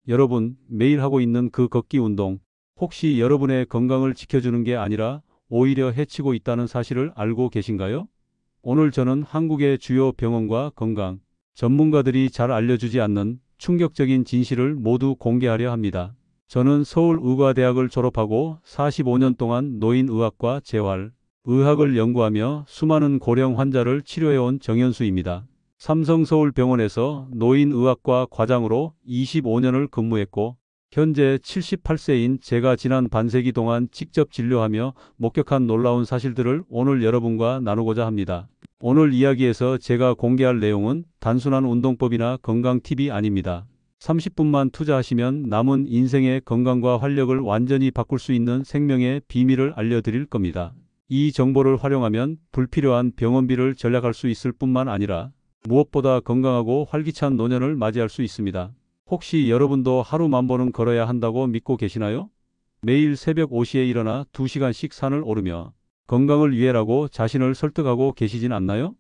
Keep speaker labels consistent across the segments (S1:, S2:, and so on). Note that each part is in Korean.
S1: 여러분, 매일 하고 있는 그 걷기 운동, 혹시 여러분의 건강을 지켜주는 게 아니라 오히려 해치고 있다는 사실을 알고 계신가요? 오늘 저는 한국의 주요 병원과 건강 전문가들이 잘 알려주지 않는 충격적인 진실을 모두 공개하려 합니다. 저는 서울의과대학을 졸업하고 45년 동안 노인의학과 재활, 의학을 연구하며 수많은 고령 환자를 치료해온 정현수입니다. 삼성서울병원에서 노인의학과 과장으로 25년을 근무했고, 현재 78세인 제가 지난 반세기 동안 직접 진료하며 목격한 놀라운 사실들을 오늘 여러분과 나누고자 합니다. 오늘 이야기에서 제가 공개할 내용은 단순한 운동법이나 건강 팁이 아닙니다. 30분만 투자하시면 남은 인생의 건강과 활력을 완전히 바꿀 수 있는 생명의 비밀을 알려드릴 겁니다. 이 정보를 활용하면 불필요한 병원비를 절약할 수 있을 뿐만 아니라 무엇보다 건강하고 활기찬 노년을 맞이할 수 있습니다. 혹시 여러분도 하루 10,000보는 걸어야 한다고 믿고 계시나요? 매일 새벽 5시에 일어나 2시간씩 산을 오르며 건강을 위해라고 자신을 설득하고 계시진 않나요?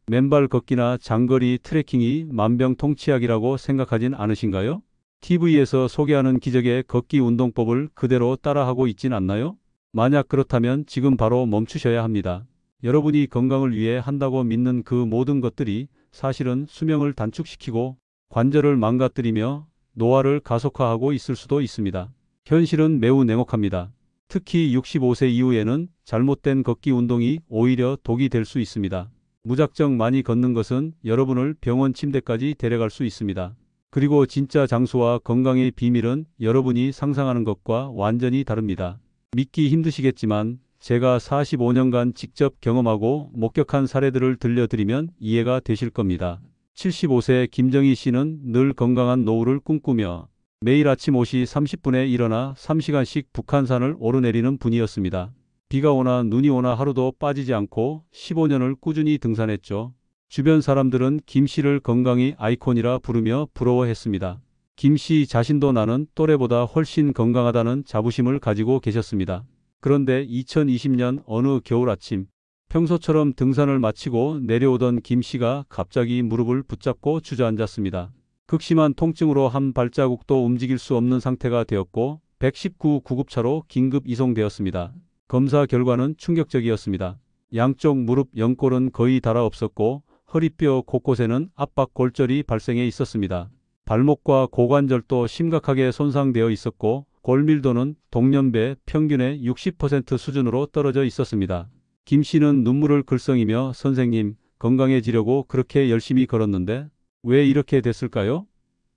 S1: 맨발 걷기나 장거리 트레킹이 만병통치약이라고 생각하진 않으신가요? TV에서 소개하는 기적의 걷기 운동법을 그대로 따라하고 있진 않나요? 만약 그렇다면 지금 바로 멈추셔야 합니다. 여러분이 건강을 위해 한다고 믿는 그 모든 것들이 사실은 수명을 단축시키고 관절을 망가뜨리며 노화를 가속화하고 있을 수도 있습니다. 현실은 매우 냉혹합니다. 특히 65세 이후에는 잘못된 걷기 운동이 오히려 독이 될 수 있습니다. 무작정 많이 걷는 것은 여러분을 병원 침대까지 데려갈 수 있습니다. 그리고 진짜 장수와 건강의 비밀은 여러분이 상상하는 것과 완전히 다릅니다. 믿기 힘드시겠지만 제가 45년간 직접 경험하고 목격한 사례들을 들려드리면 이해가 되실 겁니다. 75세 김정희 씨는 늘 건강한 노후를 꿈꾸며 매일 아침 5시 30분에 일어나 3시간씩 북한산을 오르내리는 분이었습니다. 비가 오나 눈이 오나 하루도 빠지지 않고 15년을 꾸준히 등산했죠. 주변 사람들은 김 씨를 건강의 아이콘이라 부르며 부러워했습니다. 김 씨 자신도 나는 또래보다 훨씬 건강하다는 자부심을 가지고 계셨습니다. 그런데 2020년 어느 겨울 아침, 평소처럼 등산을 마치고 내려오던 김 씨가 갑자기 무릎을 붙잡고 주저앉았습니다. 극심한 통증으로 한 발자국도 움직일 수 없는 상태가 되었고 119 구급차로 긴급 이송되었습니다. 검사 결과는 충격적이었습니다. 양쪽 무릎 연골은 거의 닳아 없었고 허리뼈 곳곳에는 압박 골절이 발생해 있었습니다. 발목과 고관절도 심각하게 손상되어 있었고 골밀도는 동년배 평균의 60% 수준으로 떨어져 있었습니다. 김 씨는 눈물을 글썽이며 선생님, 건강해지려고 그렇게 열심히 걸었는데 왜 이렇게 됐을까요?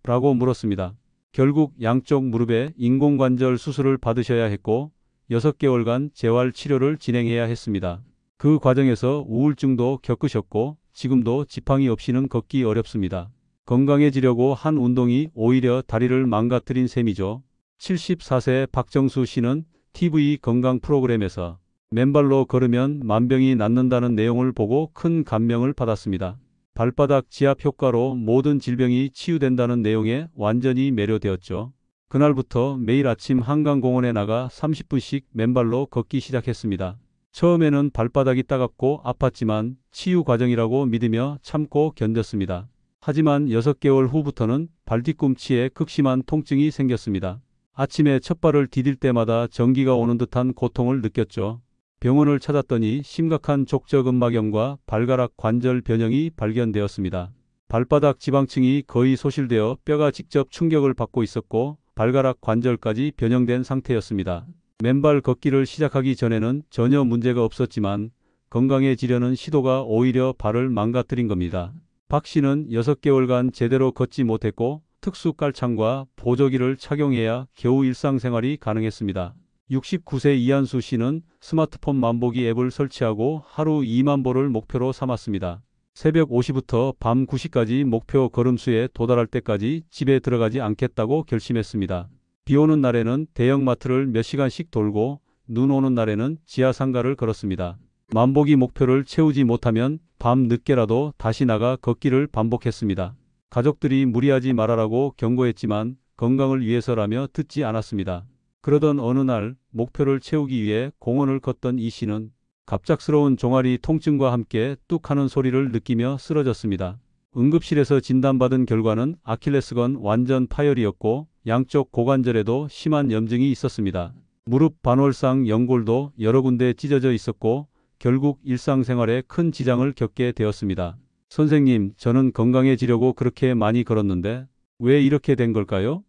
S1: 라고 물었습니다. 결국 양쪽 무릎에 인공관절 수술을 받으셔야 했고 6개월간 재활 치료를 진행해야 했습니다. 그 과정에서 우울증도 겪으셨고 지금도 지팡이 없이는 걷기 어렵습니다. 건강해지려고 한 운동이 오히려 다리를 망가뜨린 셈이죠. 74세 박정수 씨는 TV 건강 프로그램에서 맨발로 걸으면 만병이 낫는다는 내용을 보고 큰 감명을 받았습니다. 발바닥 지압 효과로 모든 질병이 치유된다는 내용에 완전히 매료되었죠. 그날부터 매일 아침 한강공원에 나가 30분씩 맨발로 걷기 시작했습니다. 처음에는 발바닥이 따갑고 아팠지만 치유 과정이라고 믿으며 참고 견뎠습니다. 하지만 6개월 후부터는 발뒤꿈치에 극심한 통증이 생겼습니다. 아침에 첫 발을 디딜 때마다 전기가 오는 듯한 고통을 느꼈죠. 병원을 찾았더니 심각한 족저근막염과 발가락 관절 변형이 발견되었습니다. 발바닥 지방층이 거의 소실되어 뼈가 직접 충격을 받고 있었고 발가락 관절까지 변형된 상태였습니다. 맨발 걷기를 시작하기 전에는 전혀 문제가 없었지만 건강해지려는 시도가 오히려 발을 망가뜨린 겁니다. 박 씨는 6개월간 제대로 걷지 못했고 특수 깔창과 보조기를 착용해야 겨우 일상생활이 가능했습니다. 69세 이한수 씨는 스마트폰 만보기 앱을 설치하고 하루 20,000보를 목표로 삼았습니다. 새벽 5시부터 밤 9시까지 목표 걸음수에 도달할 때까지 집에 들어가지 않겠다고 결심했습니다. 비 오는 날에는 대형마트를 몇 시간씩 돌고 눈 오는 날에는 지하상가를 걸었습니다. 만보기 목표를 채우지 못하면 밤 늦게라도 다시 나가 걷기를 반복했습니다. 가족들이 무리하지 말아라고 경고했지만 건강을 위해서라며 듣지 않았습니다. 그러던 어느 날 목표를 채우기 위해 공원을 걷던 이 씨는 갑작스러운 종아리 통증과 함께 뚝 하는 소리를 느끼며 쓰러졌습니다. 응급실에서 진단받은 결과는 아킬레스건 완전 파열이었고 양쪽 고관절에도 심한 염증이 있었습니다. 무릎 반월상 연골도 여러 군데 찢어져 있었고 결국 일상생활에 큰 지장을 겪게 되었습니다. 선생님, 저는 건강해지려고 그렇게 많이 걸었는데 왜 이렇게 된 걸까요?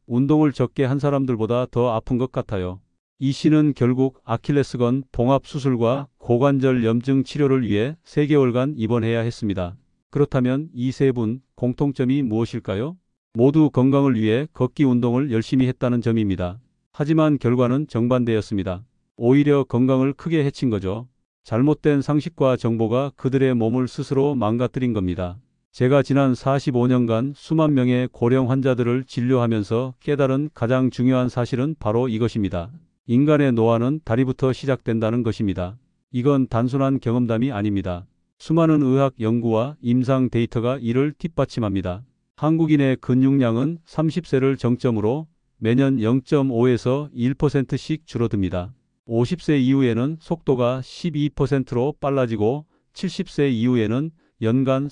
S1: 운동을 적게 한 사람들보다 더 아픈 것 같아요. 이 씨는 결국 아킬레스건 봉합 수술과 고관절 염증 치료를 위해 3개월간 입원해야 했습니다. 그렇다면 이 세 분 공통점이 무엇일까요? 모두 건강을 위해 걷기 운동을 열심히 했다는 점입니다. 하지만 결과는 정반대였습니다. 오히려 건강을 크게 해친 거죠. 잘못된 상식과 정보가 그들의 몸을 스스로 망가뜨린 겁니다. 제가 지난 45년간 수만 명의 고령 환자들을 진료하면서 깨달은 가장 중요한 사실은 바로 이것입니다. 인간의 노화는 다리부터 시작된다는 것입니다. 이건 단순한 경험담이 아닙니다. 수많은 의학 연구와 임상 데이터가 이를 뒷받침합니다. 한국인의 근육량은 30세를 정점으로 매년 0.5에서 1%씩 줄어듭니다. 50세 이후에는 속도가 12%로 빨라지고 70세 이후에는 연간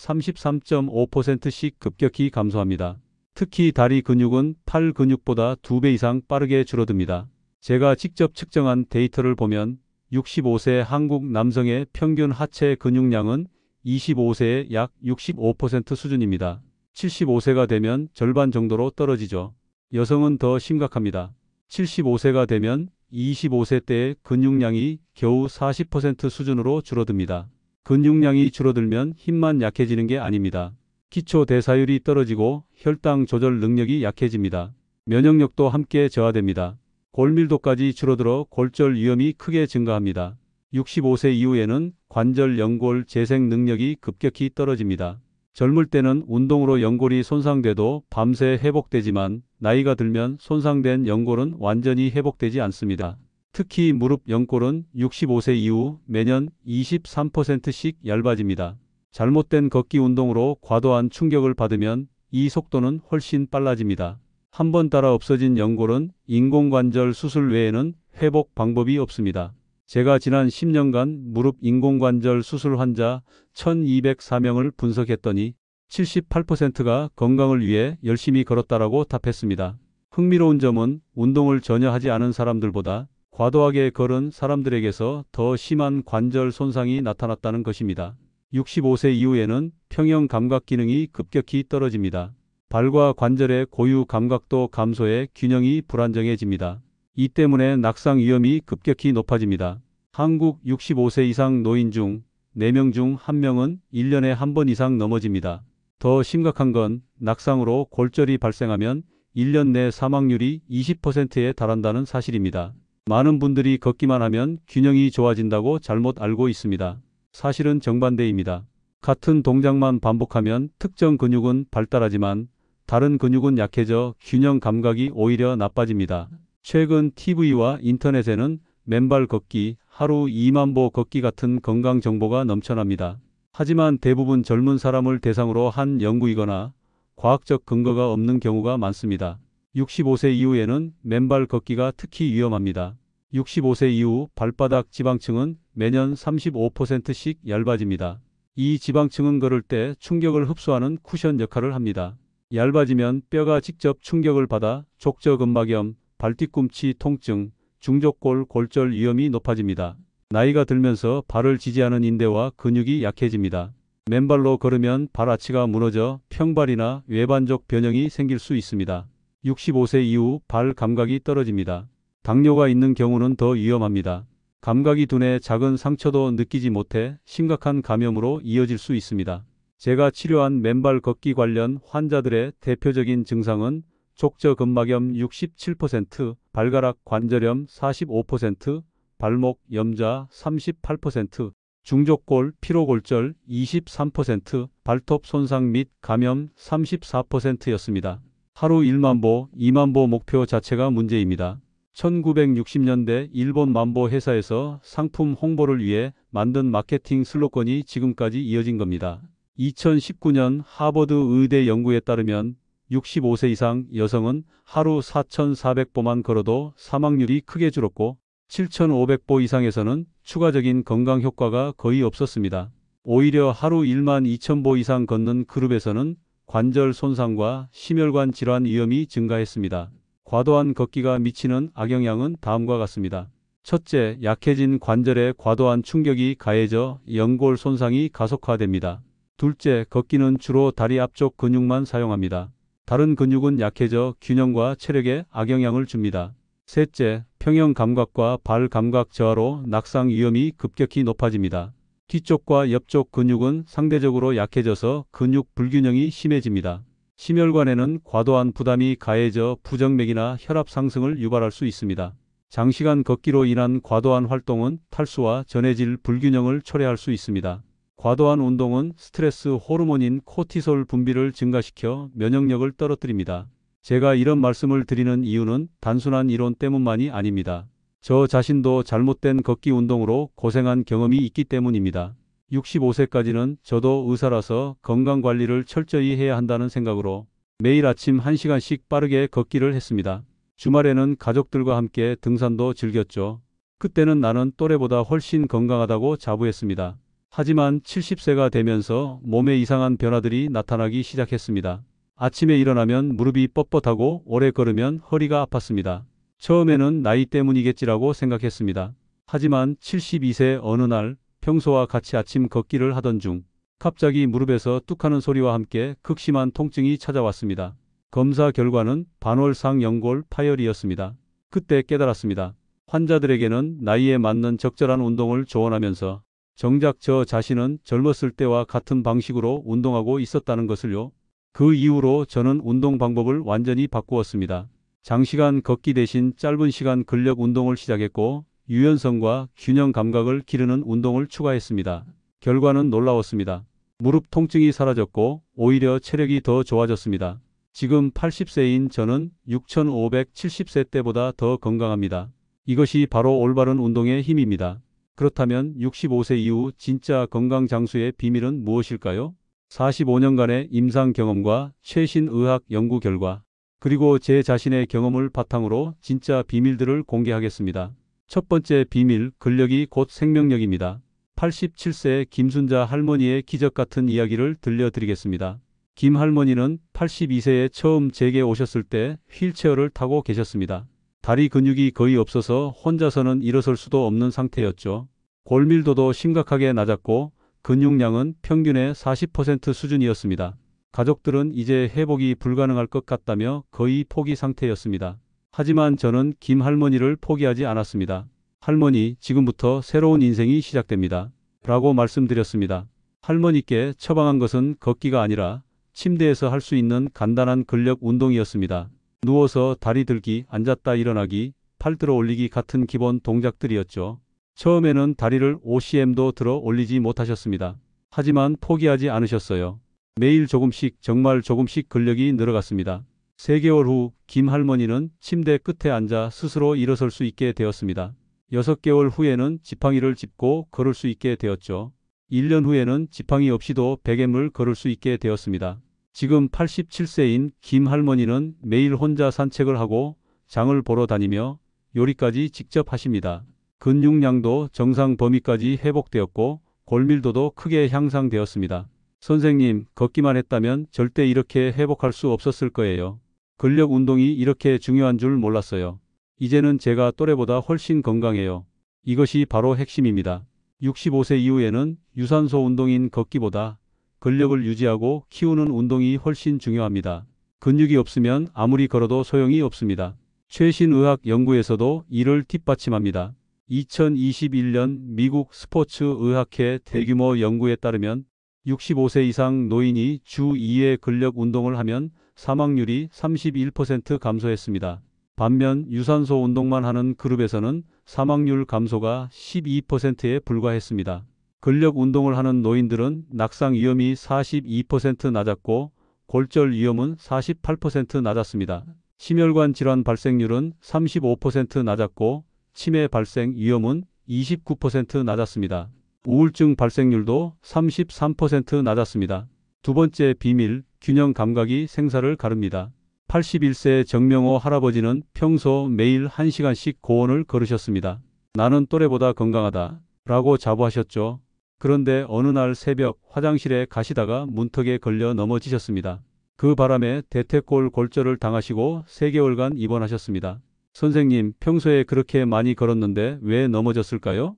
S1: 33.5%씩 급격히 감소합니다. 특히 다리 근육은 팔 근육보다 2배 이상 빠르게 줄어듭니다. 제가 직접 측정한 데이터를 보면 65세 한국 남성의 평균 하체 근육량은 25세의 약 65% 수준입니다. 75세가 되면 절반 정도로 떨어지죠. 여성은 더 심각합니다. 75세가 되면 25세 때의 근육량이 겨우 40% 수준으로 줄어듭니다. 근육량이 줄어들면 힘만 약해지는 게 아닙니다. 기초 대사율이 떨어지고 혈당 조절 능력이 약해집니다. 면역력도 함께 저하됩니다. 골밀도까지 줄어들어 골절 위험이 크게 증가합니다. 65세 이후에는 관절 연골 재생 능력이 급격히 떨어집니다. 젊을 때는 운동으로 연골이 손상돼도 밤새 회복되지만 나이가 들면 손상된 연골은 완전히 회복되지 않습니다. 특히 무릎 연골은 65세 이후 매년 23%씩 얇아집니다. 잘못된 걷기 운동으로 과도한 충격을 받으면 이 속도는 훨씬 빨라집니다. 한 번 따라 없어진 연골은 인공관절 수술 외에는 회복 방법이 없습니다. 제가 지난 10년간 무릎 인공관절 수술 환자 1204명을 분석했더니 78%가 건강을 위해 열심히 걸었다라고 답했습니다. 흥미로운 점은 운동을 전혀 하지 않은 사람들보다 과도하게 걸은 사람들에게서 더 심한 관절 손상이 나타났다는 것입니다. 65세 이후에는 평형 감각 기능이 급격히 떨어집니다. 발과 관절의 고유 감각도 감소해 균형이 불안정해집니다. 이 때문에 낙상 위험이 급격히 높아집니다. 한국 65세 이상 노인 중 4명 중 1명은 1년에 한 번 이상 넘어집니다. 더 심각한 건 낙상으로 골절이 발생하면 1년 내 사망률이 20%에 달한다는 사실입니다. 많은 분들이 걷기만 하면 균형이 좋아진다고 잘못 알고 있습니다. 사실은 정반대입니다. 같은 동작만 반복하면 특정 근육은 발달하지만 다른 근육은 약해져 균형 감각이 오히려 나빠집니다. 최근 TV와 인터넷에는 맨발 걷기, 하루 2만 보 걷기 같은 건강 정보가 넘쳐납니다. 하지만 대부분 젊은 사람을 대상으로 한 연구이거나 과학적 근거가 없는 경우가 많습니다. 65세 이후에는 맨발 걷기가 특히 위험합니다. 65세 이후 발바닥 지방층은 매년 35%씩 얇아집니다. 이 지방층은 걸을 때 충격을 흡수하는 쿠션 역할을 합니다. 얇아지면 뼈가 직접 충격을 받아 족저근막염, 발뒤꿈치 통증, 중족골 골절 위험이 높아집니다. 나이가 들면서 발을 지지하는 인대와 근육이 약해집니다. 맨발로 걸으면 발 아치가 무너져 평발이나 외반족 변형이 생길 수 있습니다. 65세 이후 발 감각이 떨어집니다. 당뇨가 있는 경우는 더 위험합니다. 감각이 둔해 작은 상처도 느끼지 못해 심각한 감염으로 이어질 수 있습니다. 제가 치료한 맨발 걷기 관련 환자들의 대표적인 증상은 족저근막염 67%, 발가락 관절염 45%, 발목 염좌 38%, 중족골 피로골절 23%, 발톱 손상 및 감염 34%였습니다. 하루 1만 보, 2만 보 목표 자체가 문제입니다. 1960년대 일본 만보 회사에서 상품 홍보를 위해 만든 마케팅 슬로건이 지금까지 이어진 겁니다. 2019년 하버드 의대 연구에 따르면 65세 이상 여성은 하루 4,400보만 걸어도 사망률이 크게 줄었고 7,500보 이상에서는 추가적인 건강 효과가 거의 없었습니다. 오히려 하루 12,000보 이상 걷는 그룹에서는 관절 손상과 심혈관 질환 위험이 증가했습니다. 과도한 걷기가 미치는 악영향은 다음과 같습니다. 첫째, 약해진 관절에 과도한 충격이 가해져 연골 손상이 가속화됩니다. 둘째, 걷기는 주로 다리 앞쪽 근육만 사용합니다. 다른 근육은 약해져 균형과 체력에 악영향을 줍니다. 셋째, 평형 감각과 발 감각 저하로 낙상 위험이 급격히 높아집니다. 뒤쪽과 옆쪽 근육은 상대적으로 약해져서 근육 불균형이 심해집니다. 심혈관에는 과도한 부담이 가해져 부정맥이나 혈압 상승을 유발할 수 있습니다. 장시간 걷기로 인한 과도한 활동은 탈수와 전해질 불균형을 초래할 수 있습니다. 과도한 운동은 스트레스 호르몬인 코티솔 분비를 증가시켜 면역력을 떨어뜨립니다. 제가 이런 말씀을 드리는 이유는 단순한 이론 때문만이 아닙니다. 저 자신도 잘못된 걷기 운동으로 고생한 경험이 있기 때문입니다. 65세까지는 저도 의사라서 건강관리를 철저히 해야 한다는 생각으로 매일 아침 1시간씩 빠르게 걷기를 했습니다. 주말에는 가족들과 함께 등산도 즐겼죠. 그때는 나는 또래보다 훨씬 건강하다고 자부했습니다. 하지만 70세가 되면서 몸에 이상한 변화들이 나타나기 시작했습니다. 아침에 일어나면 무릎이 뻣뻣하고 오래 걸으면 허리가 아팠습니다. 처음에는 나이 때문이겠지라고 생각했습니다. 하지만 72세 어느 날 평소와 같이 아침 걷기를 하던 중 갑자기 무릎에서 뚝하는 소리와 함께 극심한 통증이 찾아왔습니다. 검사 결과는 반월상 연골 파열이었습니다. 그때 깨달았습니다. 환자들에게는 나이에 맞는 적절한 운동을 조언하면서 정작 저 자신은 젊었을 때와 같은 방식으로 운동하고 있었다는 것을요. 그 이후로 저는 운동 방법을 완전히 바꾸었습니다. 장시간 걷기 대신 짧은 시간 근력 운동을 시작했고 유연성과 균형 감각을 기르는 운동을 추가했습니다. 결과는 놀라웠습니다. 무릎 통증이 사라졌고 오히려 체력이 더 좋아졌습니다. 지금 80세인 저는 6,570세 때보다 더 건강합니다. 이것이 바로 올바른 운동의 힘입니다. 그렇다면 65세 이후 진짜 건강 장수의 비밀은 무엇일까요? 45년간의 임상 경험과 최신 의학 연구 결과 그리고 제 자신의 경험을 바탕으로 진짜 비밀들을 공개하겠습니다. 첫 번째 비밀, 근력이 곧 생명력입니다. 87세 김순자 할머니의 기적 같은 이야기를 들려드리겠습니다. 김 할머니는 82세에 처음 제게 오셨을 때 휠체어를 타고 계셨습니다. 다리 근육이 거의 없어서 혼자서는 일어설 수도 없는 상태였죠. 골밀도도 심각하게 낮았고 근육량은 평균의 40% 수준이었습니다. 가족들은 이제 회복이 불가능할 것 같다며 거의 포기 상태였습니다. 하지만 저는 김 할머니를 포기하지 않았습니다. 할머니, 지금부터 새로운 인생이 시작됩니다. 라고 말씀드렸습니다. 할머니께 처방한 것은 걷기가 아니라 침대에서 할 수 있는 간단한 근력 운동이었습니다. 누워서 다리 들기, 앉았다 일어나기, 팔 들어 올리기 같은 기본 동작들이었죠. 처음에는 다리를 5cm도 들어 올리지 못하셨습니다. 하지만 포기하지 않으셨어요. 매일 조금씩, 정말 조금씩 근력이 늘어갔습니다. 3개월 후 김 할머니는 침대 끝에 앉아 스스로 일어설 수 있게 되었습니다. 6개월 후에는 지팡이를 짚고 걸을 수 있게 되었죠. 1년 후에는 지팡이 없이도 베갯물 걸을 수 있게 되었습니다. 지금 87세인 김 할머니는 매일 혼자 산책을 하고 장을 보러 다니며 요리까지 직접 하십니다. 근육량도 정상 범위까지 회복되었고 골밀도도 크게 향상되었습니다. 선생님, 걷기만 했다면 절대 이렇게 회복할 수 없었을 거예요. 근력 운동이 이렇게 중요한 줄 몰랐어요. 이제는 제가 또래보다 훨씬 건강해요. 이것이 바로 핵심입니다. 65세 이후에는 유산소 운동인 걷기보다 근력을 유지하고 키우는 운동이 훨씬 중요합니다. 근육이 없으면 아무리 걸어도 소용이 없습니다. 최신 의학 연구에서도 이를 뒷받침합니다. 2021년 미국 스포츠의학회 대규모 연구에 따르면 65세 이상 노인이 주 2회 근력 운동을 하면 사망률이 31% 감소했습니다. 반면 유산소 운동만 하는 그룹에서는 사망률 감소가 12%에 불과했습니다. 근력 운동을 하는 노인들은 낙상 위험이 42% 낮았고 골절 위험은 48% 낮았습니다. 심혈관 질환 발생률은 35% 낮았고 치매 발생 위험은 29% 낮았습니다. 우울증 발생률도 33% 낮았습니다. 두 번째 비밀, 균형 감각이 생사를 가릅니다. 81세 정명호 할아버지는 평소 매일 1시간씩 고원을 걸으셨습니다. 나는 또래보다 건강하다 라고 자부하셨죠. 그런데 어느 날 새벽 화장실에 가시다가 문턱에 걸려 넘어지셨습니다. 그 바람에 대퇴골 골절을 당하시고 3개월간 입원하셨습니다. 선생님, 평소에 그렇게 많이 걸었는데 왜 넘어졌을까요?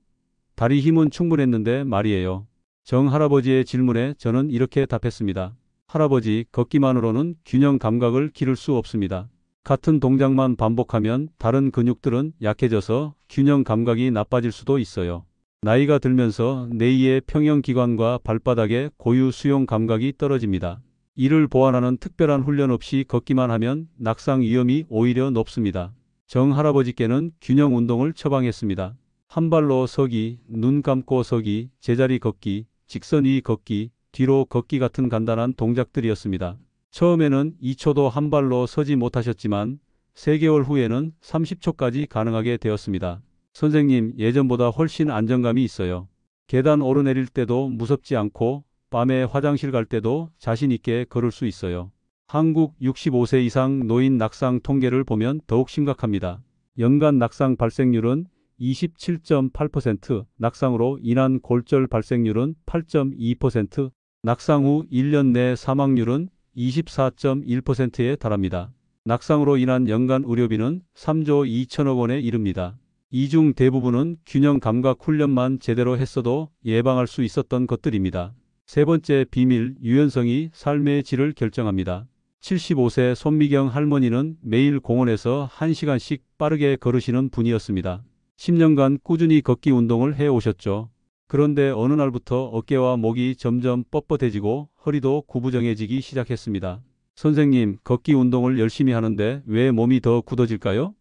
S1: 다리 힘은 충분했는데 말이에요. 정 할아버지의 질문에 저는 이렇게 답했습니다. 할아버지, 걷기만으로는 균형 감각을 기를 수 없습니다. 같은 동작만 반복하면 다른 근육들은 약해져서 균형 감각이 나빠질 수도 있어요. 나이가 들면서 뇌의 평형기관과 발바닥의 고유 수용 감각이 떨어집니다. 이를 보완하는 특별한 훈련 없이 걷기만 하면 낙상 위험이 오히려 높습니다. 정 할아버지께는 균형 운동을 처방했습니다. 한 발로 서기, 눈 감고 서기, 제자리 걷기, 직선 위 걷기, 뒤로 걷기 같은 간단한 동작들이었습니다. 처음에는 2초도 한 발로 서지 못하셨지만 3개월 후에는 30초까지 가능하게 되었습니다. 선생님, 예전보다 훨씬 안정감이 있어요. 계단 오르내릴 때도 무섭지 않고 밤에 화장실 갈 때도 자신 있게 걸을 수 있어요. 한국 65세 이상 노인 낙상 통계를 보면 더욱 심각합니다. 연간 낙상 발생률은 27.8%, 낙상으로 인한 골절 발생률은 8.2%, 낙상 후 1년 내 사망률은 24.1%에 달합니다. 낙상으로 인한 연간 의료비는 3조 2천억 원에 이릅니다. 이 중 대부분은 균형 감각 훈련만 제대로 했어도 예방할 수 있었던 것들입니다. 세 번째 비밀, 유연성이 삶의 질을 결정합니다. 75세 손미경 할머니는 매일 공원에서 1시간씩 빠르게 걸으시는 분이었습니다. 10년간 꾸준히 걷기 운동을 해오셨죠. 그런데 어느 날부터 어깨와 목이 점점 뻣뻣해지고 허리도 구부정해지기 시작했습니다. 선생님, 걷기 운동을 열심히 하는데 왜 몸이 더 굳어질까요?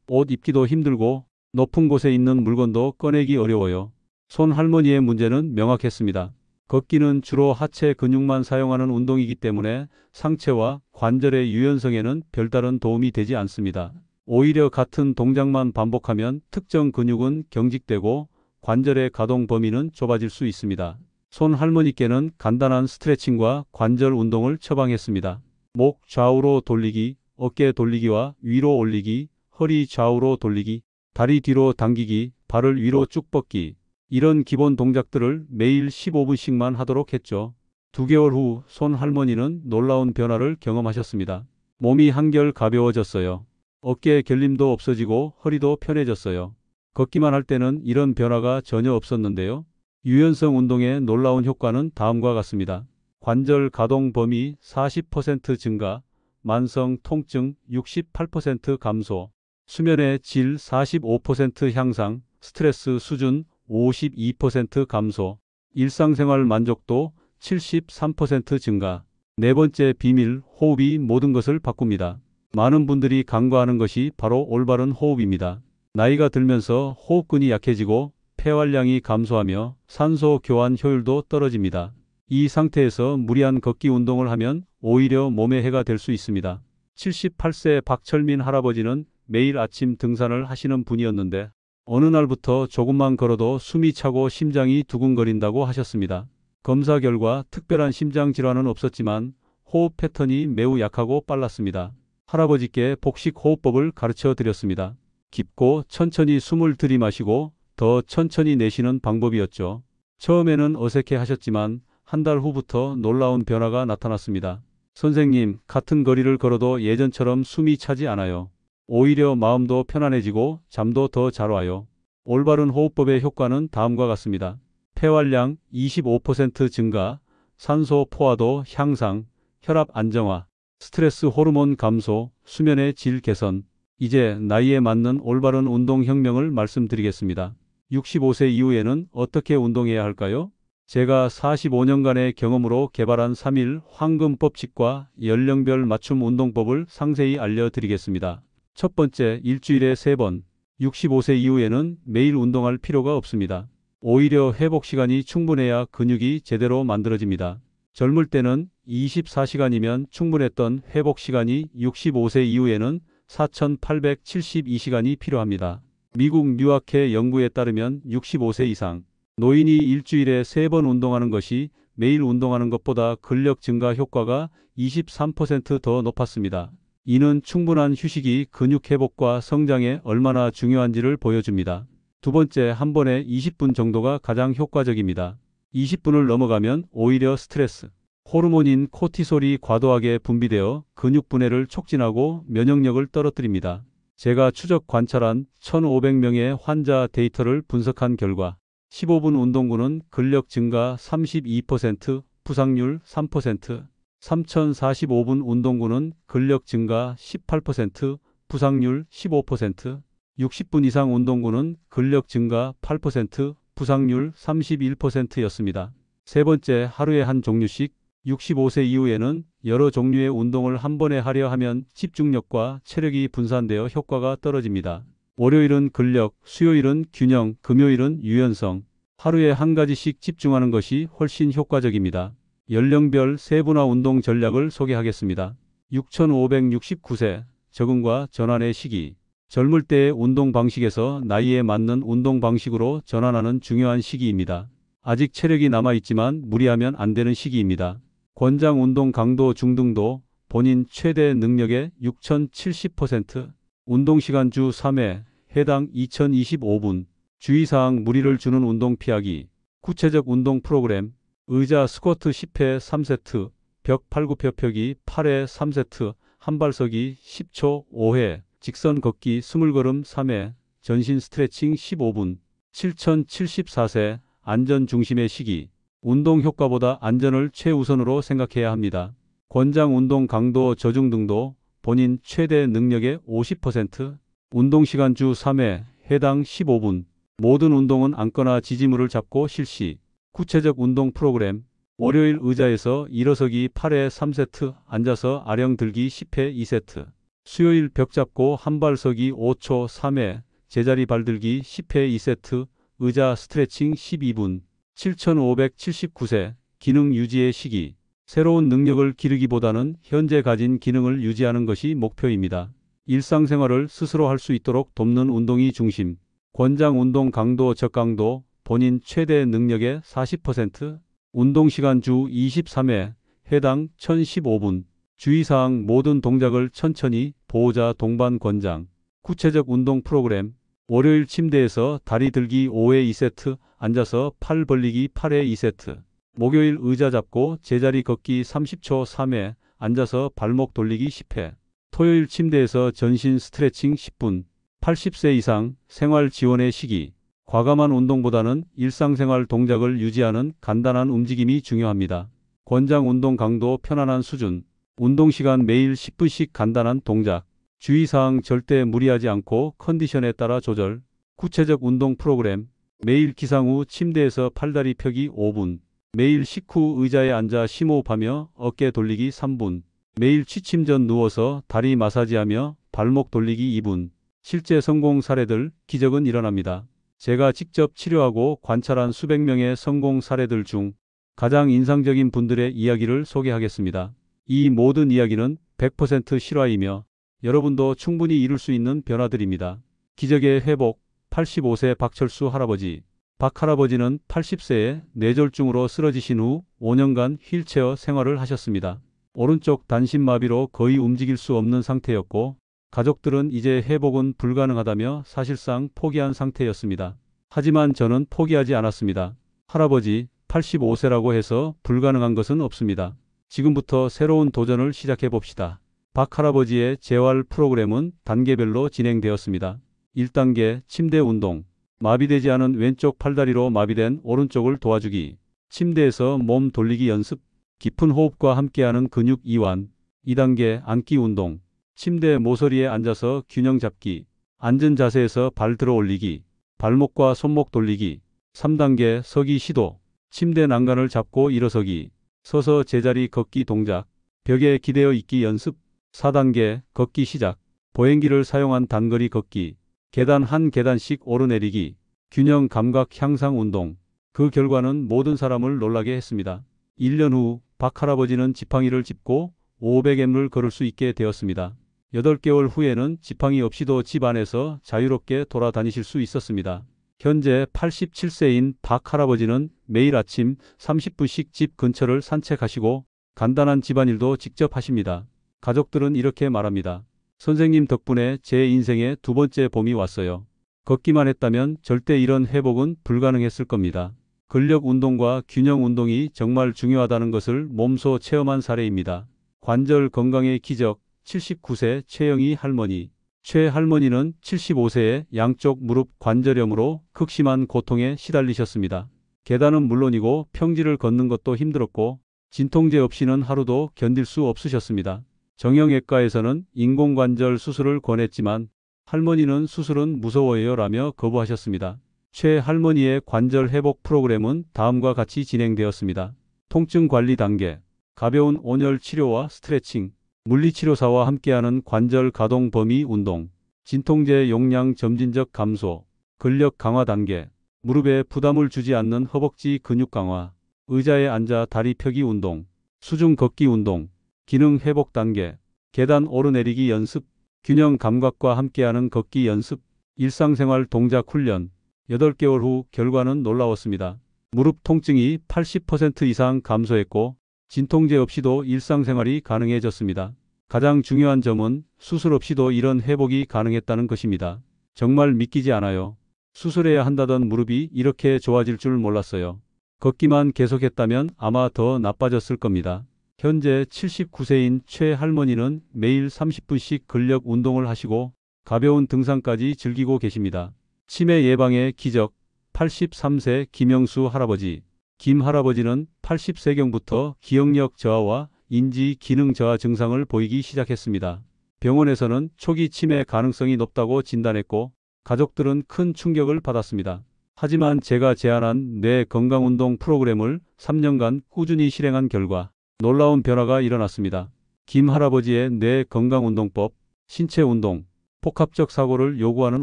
S1: 옷 입기도 힘들고 높은 곳에 있는 물건도 꺼내기 어려워요. 손 할머니의 문제는 명확했습니다. 걷기는 주로 하체 근육만 사용하는 운동이기 때문에 상체와 관절의 유연성에는 별다른 도움이 되지 않습니다. 오히려 같은 동작만 반복하면 특정 근육은 경직되고 관절의 가동 범위는 좁아질 수 있습니다. 손 할머니께는 간단한 스트레칭과 관절 운동을 처방했습니다. 목 좌우로 돌리기, 어깨 돌리기와 위로 올리기, 허리 좌우로 돌리기, 다리 뒤로 당기기, 발을 위로 쭉 뻗기. 이런 기본 동작들을 매일 15분씩만 하도록 했죠. 2개월 후 손 할머니는 놀라운 변화를 경험하셨습니다. 몸이 한결 가벼워졌어요. 어깨 결림도 없어지고 허리도 편해졌어요. 걷기만 할 때는 이런 변화가 전혀 없었는데요. 유연성 운동의 놀라운 효과는 다음과 같습니다. 관절 가동 범위 40% 증가, 만성 통증 68% 감소, 수면의 질 45% 향상, 스트레스 수준 52% 감소, 일상생활 만족도 73% 증가. 네 번째 비밀, 호흡이 모든 것을 바꿉니다. 많은 분들이 간과하는 것이 바로 올바른 호흡입니다. 나이가 들면서 호흡근이 약해지고 폐활량이 감소하며 산소 교환 효율도 떨어집니다. 이 상태에서 무리한 걷기 운동을 하면 오히려 몸에 해가 될 수 있습니다. 78세 박철민 할아버지는 매일 아침 등산을 하시는 분이었는데 어느 날부터 조금만 걸어도 숨이 차고 심장이 두근거린다고 하셨습니다. 검사 결과 특별한 심장 질환은 없었지만 호흡 패턴이 매우 약하고 빨랐습니다. 할아버지께 복식 호흡법을 가르쳐 드렸습니다. 깊고 천천히 숨을 들이마시고 더 천천히 내쉬는 방법이었죠. 처음에는 어색해 하셨지만 한 달 후부터 놀라운 변화가 나타났습니다. 선생님, 같은 거리를 걸어도 예전처럼 숨이 차지 않아요. 오히려 마음도 편안해지고 잠도 더 잘 와요. 올바른 호흡법의 효과는 다음과 같습니다. 폐활량 25% 증가, 산소 포화도 향상, 혈압 안정화, 스트레스 호르몬 감소, 수면의 질 개선. 이제 나이에 맞는 올바른 운동 혁명을 말씀드리겠습니다. 65세 이후에는 어떻게 운동해야 할까요? 제가 45년간의 경험으로 개발한 3일 황금 법칙과 연령별 맞춤 운동법을 상세히 알려드리겠습니다. 첫 번째, 일주일에 3번. 65세 이후에는 매일 운동할 필요가 없습니다. 오히려 회복 시간이 충분해야 근육이 제대로 만들어집니다. 젊을 때는 24시간이면 충분했던 회복 시간이 65세 이후에는 4,872시간이 필요합니다. 미국 뉴아케 연구에 따르면 65세 이상 노인이 일주일에 3번 운동하는 것이 매일 운동하는 것보다 근력 증가 효과가 23% 더 높았습니다. 이는 충분한 휴식이 근육 회복과 성장에 얼마나 중요한지를 보여줍니다. 두 번째, 한 번에 20분 정도가 가장 효과적입니다. 20분을 넘어가면 오히려 스트레스 호르몬인 코티솔이 과도하게 분비되어 근육 분해를 촉진하고 면역력을 떨어뜨립니다. 제가 추적 관찰한 1,500명의 환자 데이터를 분석한 결과 15분 운동군은 근력 증가 32%, 부상률 3%, 3,045분 운동군은 근력 증가 18%, 부상률 15%, 60분 이상 운동군은 근력 증가 8%, 부상률 31%였습니다. 세 번째, 하루에 한 종류씩 65세 이후에는 여러 종류의 운동을 한 번에 하려 하면 집중력과 체력이 분산되어 효과가 떨어집니다. 월요일은 근력, 수요일은 균형, 금요일은 유연성. 하루에 한 가지씩 집중하는 것이 훨씬 효과적입니다. 연령별 세분화 운동 전략을 소개하겠습니다. 6569세, 적응과 전환의 시기. 젊을 때의 운동 방식에서 나이에 맞는 운동 방식으로 전환하는 중요한 시기입니다. 아직 체력이 남아있지만 무리하면 안 되는 시기입니다. 권장 운동 강도 중등도, 본인 최대 능력의 6070%, 운동시간 주 3회, 해당 2025분, 주의사항 무리를 주는 운동 피하기, 구체적 운동 프로그램, 의자 스쿼트 10회 3세트, 벽 팔굽혀 펴기 8회 3세트, 한발서기 10초 5회, 직선 걷기 20걸음 3회, 전신 스트레칭 15분, 7074세, 안전 중심의 시기. 운동 효과보다 안전을 최우선으로 생각해야 합니다. 권장 운동 강도 저중등도, 본인 최대 능력의 50%, 운동시간 주 3회, 해당 15분. 모든 운동은 앉거나 지지무를 잡고 실시. 구체적 운동 프로그램. 월요일 의자에서 일어서기 8회 3세트, 앉아서 아령 들기 10회 2세트. 수요일 벽 잡고 한발서기 5초 3회, 제자리 발들기 10회 2세트, 의자 스트레칭 12분. 7579세, 기능 유지의 시기. 새로운 능력을 기르기보다는 현재 가진 기능을 유지하는 것이 목표입니다. 일상생활을 스스로 할 수 있도록 돕는 운동이 중심. 권장 운동 강도 저강도, 본인 최대 능력의 40%, 운동시간 주 23회, 해당 1015분. 주의사항 모든 동작을 천천히, 보호자 동반 권장. 구체적 운동 프로그램. 월요일 침대에서 다리 들기 5회 2세트, 앉아서 팔 벌리기 8회 2세트. 목요일 의자 잡고 제자리 걷기 30초 3회, 앉아서 발목 돌리기 10회. 토요일 침대에서 전신 스트레칭 10분. 80세 이상 생활 지원의 시기. 과감한 운동보다는 일상생활 동작을 유지하는 간단한 움직임이 중요합니다. 권장 운동 강도 편안한 수준. 운동시간 매일 10분씩 간단한 동작. 주의사항 절대 무리하지 않고 컨디션에 따라 조절. 구체적 운동 프로그램. 매일 기상 후 침대에서 팔다리 펴기 5분. 매일 식후 의자에 앉아 심호흡하며 어깨 돌리기 3분. 매일 취침 전 누워서 다리 마사지하며 발목 돌리기 2분. 실제 성공 사례들, 기적은 일어납니다. 제가 직접 치료하고 관찰한 수백 명의 성공 사례들 중 가장 인상적인 분들의 이야기를 소개하겠습니다. 이 모든 이야기는 100% 실화이며 여러분도 충분히 이룰 수 있는 변화들입니다. 기적의 회복. 85세 박철수 할아버지. 박 할아버지는 80세에 뇌졸중으로 쓰러지신 후 5년간 휠체어 생활을 하셨습니다. 오른쪽 단신마비로 거의 움직일 수 없는 상태였고 가족들은 이제 회복은 불가능하다며 사실상 포기한 상태였습니다. 하지만 저는 포기하지 않았습니다. 할아버지, 85세라고 해서 불가능한 것은 없습니다. 지금부터 새로운 도전을 시작해 봅시다. 박 할아버지의 재활 프로그램은 단계별로 진행되었습니다. 1단계 침대 운동. 마비되지 않은 왼쪽 팔다리로 마비된 오른쪽을 도와주기. 침대에서 몸 돌리기 연습. 깊은 호흡과 함께하는 근육 이완. 2단계 앉기 운동. 침대 모서리에 앉아서 균형 잡기. 앉은 자세에서 발 들어 올리기. 발목과 손목 돌리기. 3단계 서기 시도. 침대 난간을 잡고 일어서기. 서서 제자리 걷기 동작. 벽에 기대어 있기 연습. 4단계 걷기 시작. 보행기를 사용한 단거리 걷기. 계단 한 계단씩 오르내리기. 균형 감각 향상 운동. 그 결과는 모든 사람을 놀라게 했습니다. 1년 후 박 할아버지는 지팡이를 짚고 500m를 걸을 수 있게 되었습니다. 8개월 후에는 지팡이 없이도 집 안에서 자유롭게 돌아다니실 수 있었습니다. 현재 87세인 박 할아버지는 매일 아침 30분씩 집 근처를 산책하시고 간단한 집안일도 직접 하십니다. 가족들은 이렇게 말합니다. 선생님 덕분에 제 인생에 두 번째 봄이 왔어요. 걷기만 했다면 절대 이런 회복은 불가능했을 겁니다. 근력 운동과 균형 운동이 정말 중요하다는 것을 몸소 체험한 사례입니다. 관절 건강의 기적. 79세 최영희 할머니. 최 할머니는 75세에 양쪽 무릎 관절염으로 극심한 고통에 시달리셨습니다. 계단은 물론이고 평지를 걷는 것도 힘들었고 진통제 없이는 하루도 견딜 수 없으셨습니다. 정형외과에서는 인공관절 수술을 권했지만 할머니는 수술은 무서워해요 라며 거부하셨습니다. 최 할머니의 관절 회복 프로그램은 다음과 같이 진행되었습니다. 통증 관리 단계. 가벼운 온열 치료와 스트레칭, 물리치료사와 함께하는 관절 가동 범위 운동, 진통제 용량 점진적 감소, 근력 강화 단계, 무릎에 부담을 주지 않는 허벅지 근육 강화, 의자에 앉아 다리 펴기 운동, 수중 걷기 운동, 기능 회복 단계, 계단 오르내리기 연습, 균형 감각과 함께하는 걷기 연습, 일상생활 동작 훈련. 8개월 후 결과는 놀라웠습니다. 무릎 통증이 80% 이상 감소했고 진통제 없이도 일상생활이 가능해졌습니다. 가장 중요한 점은 수술 없이도 이런 회복이 가능했다는 것입니다. 정말 믿기지 않아요. 수술해야 한다던 무릎이 이렇게 좋아질 줄 몰랐어요. 걷기만 계속했다면 아마 더 나빠졌을 겁니다. 현재 79세인 최 할머니는 매일 30분씩 근력 운동을 하시고 가벼운 등산까지 즐기고 계십니다. 치매 예방의 기적. 83세 김영수 할아버지. 김 할아버지는 80세경부터 기억력 저하와 인지 기능 저하 증상을 보이기 시작했습니다. 병원에서는 초기 치매 가능성이 높다고 진단했고 가족들은 큰 충격을 받았습니다. 하지만 제가 제안한 뇌 건강운동 프로그램을 3년간 꾸준히 실행한 결과 놀라운 변화가 일어났습니다. 김 할아버지의 뇌 건강운동법. 신체 운동, 복합적 사고를 요구하는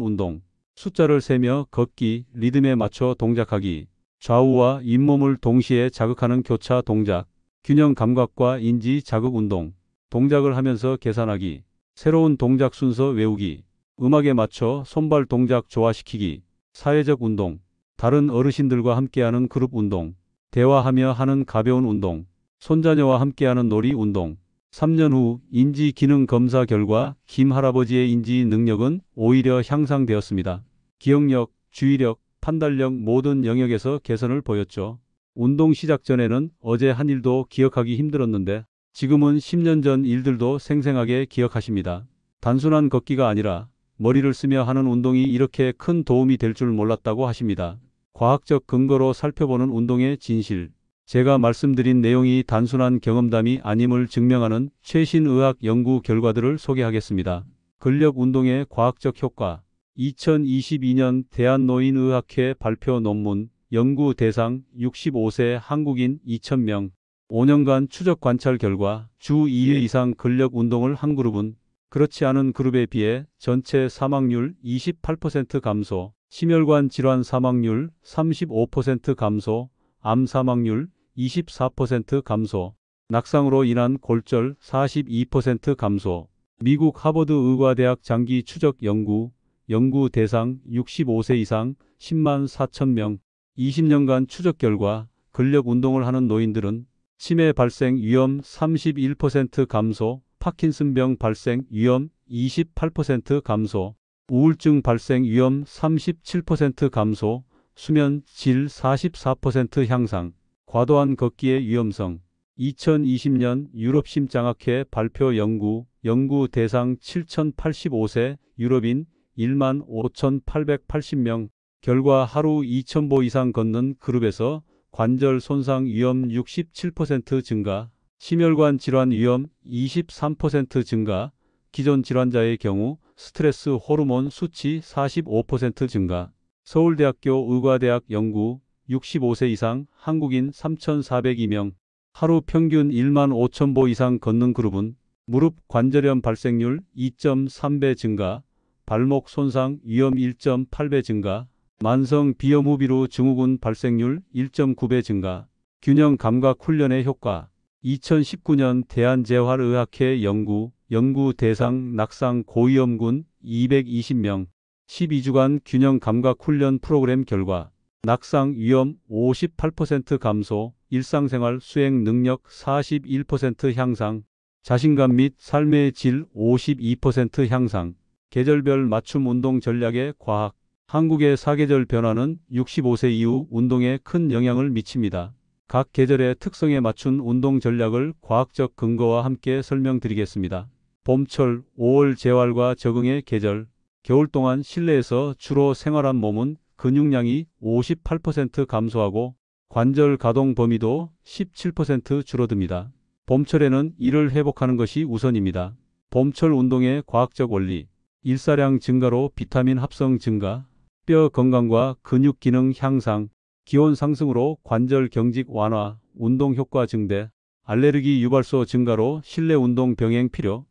S1: 운동, 숫자를 세며 걷기, 리듬에 맞춰 동작하기, 좌우와 잇몸을 동시에 자극하는 교차 동작, 균형 감각과 인지 자극 운동, 동작을 하면서 계산하기, 새로운 동작 순서 외우기, 음악에 맞춰 손발 동작 조화시키기, 사회적 운동, 다른 어르신들과 함께하는 그룹 운동, 대화하며 하는 가벼운 운동, 손자녀와 함께하는 놀이 운동. 3년 후 인지 기능 검사 결과 김 할아버지의 인지 능력은 오히려 향상되었습니다. 기억력, 주의력, 판단력 모든 영역에서 개선을 보였죠. 운동 시작 전에는 어제 한 일도 기억하기 힘들었는데 지금은 10년 전 일들도 생생하게 기억하십니다. 단순한 걷기가 아니라 머리를 쓰며 하는 운동이 이렇게 큰 도움이 될 줄 몰랐다고 하십니다. 과학적 근거로 살펴보는 운동의 진실. 제가 말씀드린 내용이 단순한 경험담이 아님을 증명하는 최신 의학 연구 결과들을 소개하겠습니다. 근력 운동의 과학적 효과. 2022년 대한노인의학회 발표 논문. 연구 대상 65세 한국인 2,000명. 5년간 추적 관찰 결과 주 2회 이상 근력 운동을 한 그룹은 그렇지 않은 그룹에 비해 전체 사망률 28% 감소, 심혈관 질환 사망률 35% 감소, 암 사망률 24% 감소, 낙상으로 인한 골절 42% 감소. 미국 하버드 의과대학 장기 추적 연구. 연구 대상 65세 이상 10만 4천 명. 20년간 추적 결과 근력 운동을 하는 노인들은 치매 발생 위험 31% 감소, 파킨슨병 발생 위험 28% 감소, 우울증 발생 위험 37% 감소, 수면 질 44% 향상, 과도한 걷기의 위험성. 2020년 유럽심장학회 발표 연구. 연구 대상 7,085세 유럽인 1만 5,880명. 결과 하루 2,000보 이상 걷는 그룹에서 관절 손상 위험 67% 증가, 심혈관 질환 위험 23% 증가, 기존 질환자의 경우 스트레스 호르몬 수치 45% 증가. 서울대학교 의과대학 연구. 65세 이상 한국인 3,402명. 하루 평균 1만 5,000보 이상 걷는 그룹은 무릎 관절염 발생률 2.3배 증가, 발목 손상 위험 1.8배 증가, 만성 비염후비루 증후군 발생률 1.9배 증가. 균형 감각 훈련의 효과. 2019년 대한재활의학회 연구. 연구 대상 낙상 고위험군 220명. 12주간 균형 감각 훈련 프로그램 결과 낙상 위험 58% 감소, 일상생활 수행 능력 41% 향상, 자신감 및 삶의 질 52% 향상. 계절별 맞춤 운동 전략의 과학. 한국의 사계절 변화는 65세 이후 운동에 큰 영향을 미칩니다. 각 계절의 특성에 맞춘 운동 전략을 과학적 근거와 함께 설명드리겠습니다. 봄철, 5월 재활과 적응의 계절. 겨울 동안 실내에서 주로 생활한 몸은 근육량이 58% 감소하고 관절 가동 범위도 17% 줄어듭니다. 봄철에는 이를 회복하는 것이 우선입니다. 봄철 운동의 과학적 원리. 일사량 증가로 비타민 합성 증가, 뼈 건강과 근육 기능 향상, 기온 상승으로 관절 경직 완화, 운동 효과 증대, 알레르기 유발소 증가로 실내 운동 병행 필요,